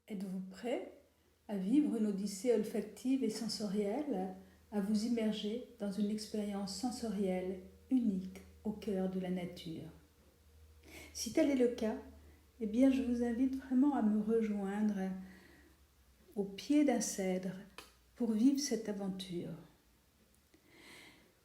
Êtes-vous prêt à vivre une odyssée olfactive et sensorielle, à vous immerger dans une expérience sensorielle unique au cœur de la nature? Si tel est le cas, eh bien je vous invite vraiment à me rejoindre au pied d'un cèdre pour vivre cette aventure.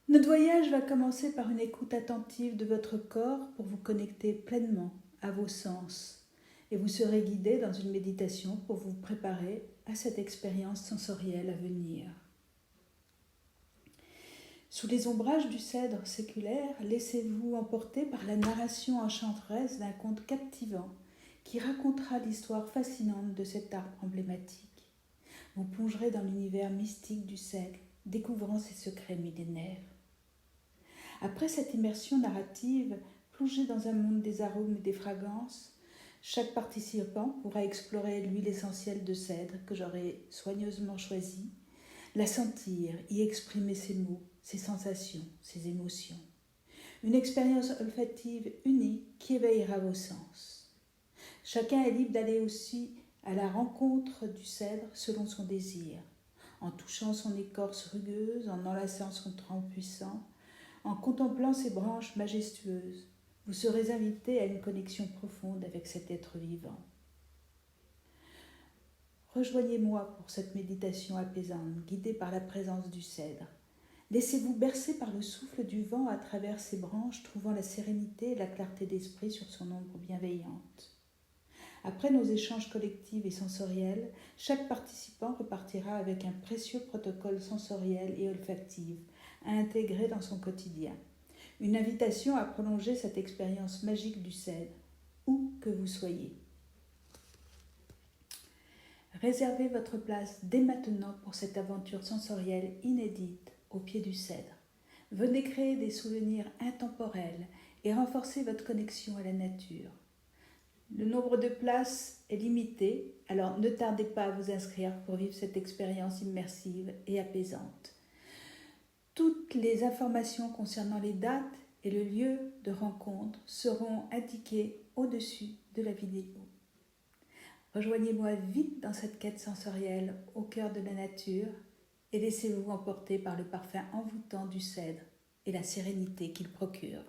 Notre voyage va commencer par une écoute attentive de votre corps pour vous connecter pleinement à vos sens. Et vous serez guidé dans une méditation pour vous préparer à cette expérience sensorielle à venir. Sous les ombrages du cèdre séculaire, laissez-vous emporter par la narration enchanteresse d'un conte captivant qui racontera l'histoire fascinante de cet arbre emblématique. Vous plongerez dans l'univers mystique du cèdre, découvrant ses secrets millénaires. Après cette immersion narrative, plongée dans un monde des arômes et des fragrances, chaque participant pourra explorer l'huile essentielle de cèdre que j'aurai soigneusement choisie, la sentir, y exprimer ses mots, ses sensations, ses émotions. Une expérience olfactive unique qui éveillera vos sens. Chacun est libre d'aller aussi à la rencontre du cèdre selon son désir, en touchant son écorce rugueuse, en enlaçant son tronc puissant, en contemplant ses branches majestueuses. Vous serez invité à une connexion profonde avec cet être vivant. Rejoignez-moi pour cette méditation apaisante, guidée par la présence du cèdre. Laissez-vous bercer par le souffle du vent à travers ses branches, trouvant la sérénité et la clarté d'esprit sur son ombre bienveillante. Après nos échanges collectifs et sensoriels, chaque participant repartira avec un précieux protocole sensoriel et olfactif à intégrer dans son quotidien. Une invitation à prolonger cette expérience magique du cèdre, où que vous soyez. Réservez votre place dès maintenant pour cette aventure sensorielle inédite au pied du cèdre. Venez créer des souvenirs intemporels et renforcer votre connexion à la nature. Le nombre de places est limité, alors ne tardez pas à vous inscrire pour vivre cette expérience immersive et apaisante. Toutes les informations concernant les dates et le lieu de rencontre seront indiquées au-dessus de la vidéo. Rejoignez-moi vite dans cette quête sensorielle au cœur de la nature et laissez-vous emporter par le parfum envoûtant du cèdre et la sérénité qu'il procure.